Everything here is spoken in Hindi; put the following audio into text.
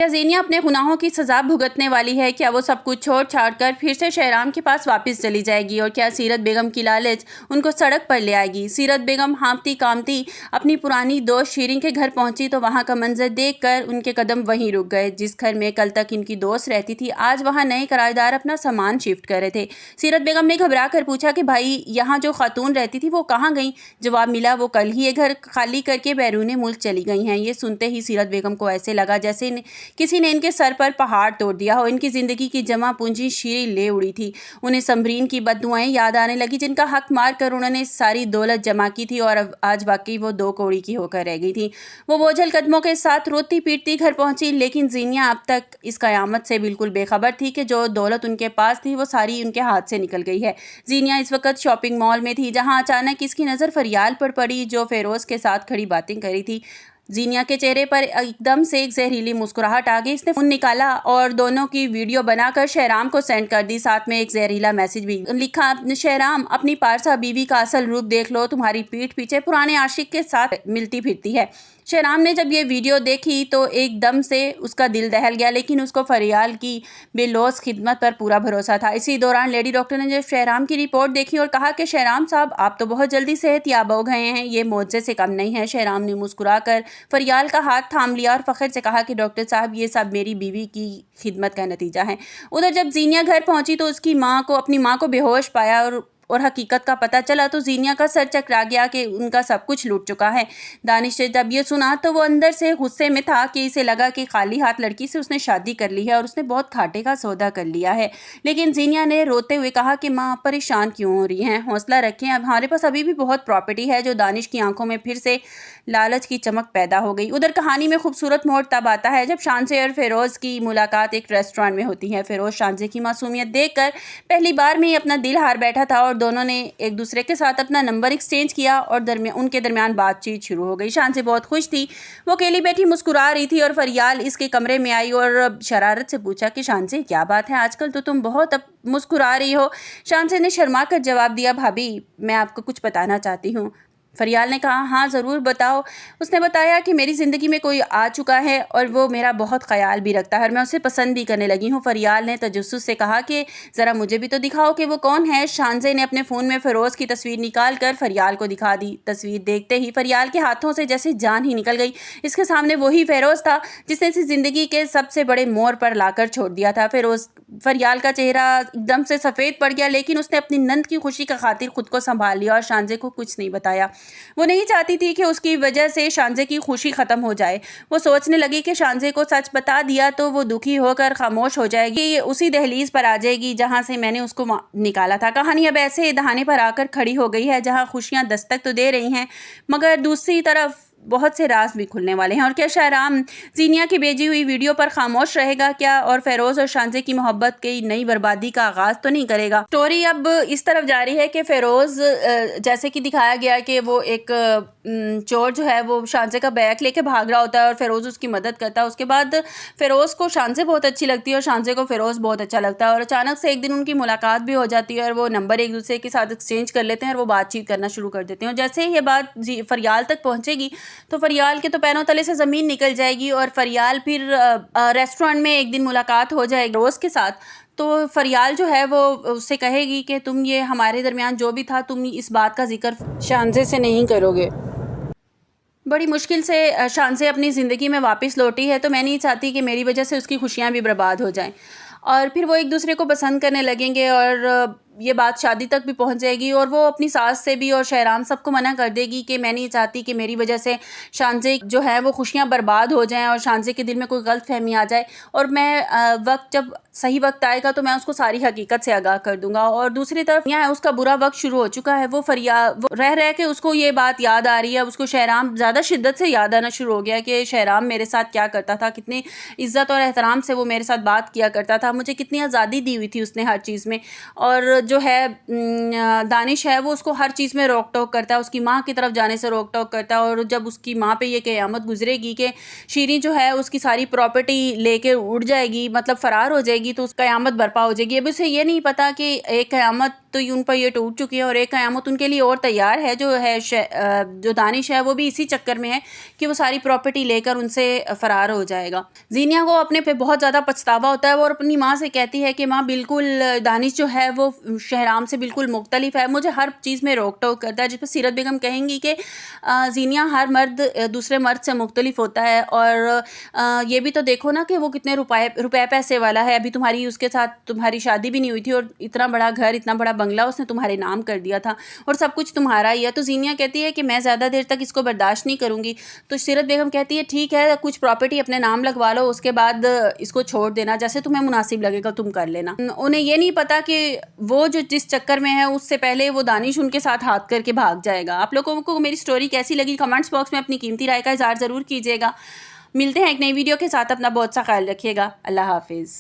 क्या ज़ेनिया अपने गुनाहों की सज़ा भुगतने वाली है? क्या वो सब कुछ छोड़ छाड़ कर फिर से शहराम के पास वापस चली जाएगी? और क्या सीरत बेगम की लालच उनको सड़क पर ले आएगी? सीरत बेगम हाँफती कांपती अपनी पुरानी दोस्त शीरीन के घर पहुंची तो वहां का मंजर देखकर उनके कदम वहीं रुक गए। जिस घर में कल तक इनकी दोस्त रहती थी, आज वहां नए किराएदार अपना सामान शिफ्ट कर रहे थे। सीरत बेगम ने घबरा कर पूछा कि भाई, यहाँ जो खातून रहती थी वो कहाँ गई? जवाब मिला, वो कल ही ये घर खाली करके बैरून मुल्क चली गई हैं। ये सुनते ही सीरत बेगम को ऐसे लगा जैसे किसी ने इनके सर पर पहाड़ तोड़ दिया हो। इनकी जिंदगी की जमा पूंजी शीरी ले उड़ी थी। उन्हें समरीन की बददुआएं याद आने लगी, जिनका हक मार कर उन्होंने सारी दौलत जमा की थी और अब आज वाकई वो दो कौड़ी की होकर रह गई थी। वो बोझल कदमों के साथ रोती पीटती घर पहुंची, लेकिन ज़ेनिया अब तक इस कयामत से बिल्कुल बेखबर थी कि जो दौलत उनके पास थी वो सारी उनके हाथ से निकल गई है। ज़ेनिया इस वक्त शॉपिंग मॉल में थी, जहाँ अचानक इसकी नज़र फरियाल पर पड़ी, जो फेरोज़ के साथ खड़ी बातें कर रही थी। ज़ेनिया के चेहरे पर एकदम से एक जहरीली मुस्कुराहट आ गई। इसने फ़ोन निकाला और दोनों की वीडियो बनाकर शहराम को सेंड कर दी। साथ में एक जहरीला मैसेज भी लिखा, शहराम अपनी पारसा बीवी का असल रूप देख लो, तुम्हारी पीठ पीछे पुराने आशिक के साथ मिलती फिरती है। शहराम ने जब ये वीडियो देखी तो एकदम से उसका दिल दहल गया, लेकिन उसको फरियाल की बेलौस खिदमत पर पूरा भरोसा था। इसी दौरान लेडी डॉक्टर ने जब शहराम की रिपोर्ट देखी और कहा कि शहराम साहब, आप तो बहुत जल्दी सेहतयाब हो गए हैं, ये मौजज़े से कम नहीं है। शहराम ने मुस्कुराकर फरियाल का हाथ थाम लिया और फ़ख्र से कहा कि डॉक्टर साहब, ये सब मेरी बीवी की खिदमत का नतीजा है। उधर जब ज़ेनिया घर पहुंची तो उसकी माँ को अपनी माँ को बेहोश पाया और हकीकत का पता चला तो ज़ेनिया का सर चकरा गया कि उनका सब कुछ लूट चुका है। दानिश ने जब ये सुना तो वो अंदर से गुस्से में था कि इसे लगा कि खाली हाथ लड़की से उसने शादी कर ली है और उसने बहुत घाटे का सौदा कर लिया है। लेकिन ज़ेनिया ने रोते हुए कहा कि माँ, आप परेशान क्यों हो रही हैं? हौसला रखें, अब हमारे पास अभी भी बहुत प्रॉपर्टी है। जो दानिश की आंखों में फिर से लालच की चमक पैदा हो गई। उधर कहानी में खूबसूरत मोड़ तब आता है जब शानजे और फेरोज़ की मुलाकात एक रेस्टोरेंट में होती है। फेरोज़ शानजे की मासूमियत देखकर पहली बार में ही अपना दिल हार बैठा था और दोनों ने एक दूसरे के साथ अपना नंबर एक्सचेंज किया और उनके दरमियान बातचीत शुरू हो गई। शानजे बहुत खुश थी, वो अकेली बैठी मुस्कुरा रही थी और फरियाल इसके कमरे में आई और शरारत से पूछा कि शानजे, क्या बात है, आजकल तो तुम बहुत अब मुस्कुरा रही हो। शानजे ने शर्मा कर जवाब दिया, भाभी, मैं आपको कुछ बताना चाहती हूँ। फरियाल ने कहा, हाँ ज़रूर बताओ। उसने बताया कि मेरी ज़िंदगी में कोई आ चुका है और वो मेरा बहुत ख्याल भी रखता है और मैं उसे पसंद भी करने लगी हूँ। फरियाल ने तजस्सुस से कहा कि ज़रा मुझे भी तो दिखाओ कि वो कौन है। शानजे ने अपने फ़ोन में फ़िरोज़ की तस्वीर निकाल कर फरियाल को दिखा दी। तस्वीर देखते ही फरियाल के हाथों से जैसे जान ही निकल गई। इसके सामने वही फ़िरोज़ था जिसने इसे ज़िंदगी के सबसे बड़े मोड़ पर लाकर छोड़ दिया था। फरियाल का चेहरा एकदम से सफ़ेद पड़ गया, लेकिन उसने अपनी नंद की खुशी का खातिर खुद को संभाल लिया और शानजे को कुछ नहीं बताया। वो नहीं चाहती थी कि उसकी वजह से शानजे की खुशी ख़त्म हो जाए। वो सोचने लगी कि शानजे को सच बता दिया तो वो दुखी होकर खामोश हो जाएगी, उसी दहलीज पर आ जाएगी जहाँ से मैंने उसको निकाला था। कहानी अब ऐसे दहाने पर आकर खड़ी हो गई है जहाँ खुशियाँ दस्तक तो दे रही हैं, मगर दूसरी तरफ बहुत से राज भी खुलने वाले हैं। और क्या शहराम ज़ेनिया की भेजी हुई वीडियो पर खामोश रहेगा क्या, और फेरोज़ और शानजे की मोहब्बत की नई बर्बादी का आगाज़ तो नहीं करेगा? स्टोरी अब इस तरफ जा रही है कि फेरोज़, जैसे कि दिखाया गया कि वो एक चोर जो है वो शानजे का बैग लेके भाग रहा होता है और फेरोज़ उसकी मदद करता है। उसके बाद फेरोज़ को शानजे बहुत अच्छी लगती है और शानजे को फेरोज़ बहुत अच्छा लगता है और अचानक से एक दिन उनकी मुलाकात भी हो जाती है और वो नंबर एक दूसरे के साथ एक्सचेंज कर लेते हैं और वो बातचीत करना शुरू कर देते हैं। और जैसे ही ये बात फरियाल तक पहुँचेगी तो फरियाल के तो पैरों तले से ज़मीन निकल जाएगी और फरियाल फिर रेस्टोरेंट में एक दिन मुलाकात हो जाएगी रोज़ के साथ। तो फरियाल जो है वो उससे कहेगी कि तुम ये हमारे दरमियान जो भी था, तुम इस बात का जिक्र शानजे से नहीं करोगे। बड़ी मुश्किल से शानजे अपनी ज़िंदगी में वापस लौटी है, तो मैं नहीं चाहती कि मेरी वजह से उसकी खुशियाँ भी बर्बाद हो जाएं। और फिर वो एक दूसरे को पसंद करने लगेंगे और ये बात शादी तक भी पहुंच जाएगी और वो अपनी सास से भी और शहराम सबको मना कर देगी कि मैं नहीं चाहती कि मेरी वजह से शानजे जो है वो खुशियां बर्बाद हो जाएं और शानजे के दिल में कोई गलत फहमी आ जाए। और मैं जब सही वक्त आएगा तो मैं उसको सारी हकीकत से आगाह कर दूंगा। और दूसरी तरफ यहाँ उसका बुरा वक्त शुरू हो चुका है। वो रह रह के उसको ये बात याद आ रही है, उसको शहराम ज़्यादा शिद्दत से याद आना शुरू हो गया कि शहराम मेरे साथ क्या करता था, कितनी इज़्ज़त और एहतराम से वो मेरे साथ बात किया करता था, मुझे कितनी आज़ादी दी हुई थी उसने हर चीज़ में। और जो है दानिश है वो उसको हर चीज़ में रोक टोक करता है, उसकी माँ की तरफ जाने से रोक टोक करता है। और जब उसकी माँ पे ये क़यामत गुजरेगी कि शीरीं जो है उसकी सारी प्रॉपर्टी लेके उड़ जाएगी, मतलब फ़रार हो जाएगी, तो उस क़यामत बर्पा हो जाएगी। अभी उसे ये नहीं पता कि एक क़यामत तो उन पर ये टूट चुकी है और एक क़यामत उनके लिए और तैयार है। जो दानिश है वो भी इसी चक्कर में है कि वो सारी प्रॉपर्टी लेकर उनसे फ़रार हो जाएगा। ज़ीनिया को अपने पे बहुत ज़्यादा पछतावा होता है और अपनी माँ से कहती है कि माँ बिल्कुल दानिश जो है वो शहराम से बिल्कुल मुख्तलिफ है, मुझे हर चीज़ में रोक टोक करता है। जिस पर सीरत बेगम कहेंगी कि ज़ीनिया हर मर्द दूसरे मर्द से मुख्तलिफ होता है और ये भी तो देखो ना कि वो कितने रुपए पैसे वाला है, अभी उसके साथ तुम्हारी शादी भी नहीं हुई थी और इतना बड़ा घर, इतना बड़ा बंगला उसने तुम्हारे नाम कर दिया था और सब कुछ तुम्हारा ही है। तो ज़ीनिया कहती है कि मैं ज़्यादा देर तक इसको बर्दाश्त नहीं करूँगी। तो सीरत बेगम कहती है ठीक है, कुछ प्रॉपर्टी अपने नाम लगवा लो, उसके बाद इसको छोड़ देना, जैसे तुम्हें मुनासिब लगेगा तुम कर लेना। उन्हें ये नहीं पता कि वो जो जिस चक्कर में है उससे पहले वो दानिश उनके साथ हाथ करके भाग जाएगा। आप लोगों को मेरी स्टोरी कैसी लगी कमेंट्स बॉक्स में अपनी कीमती राय का इज़हार ज़रूर कीजिएगा। मिलते हैं एक नई वीडियो के साथ, अपना बहुत सा ख्याल रखिएगा। अल्लाह हाफिज़।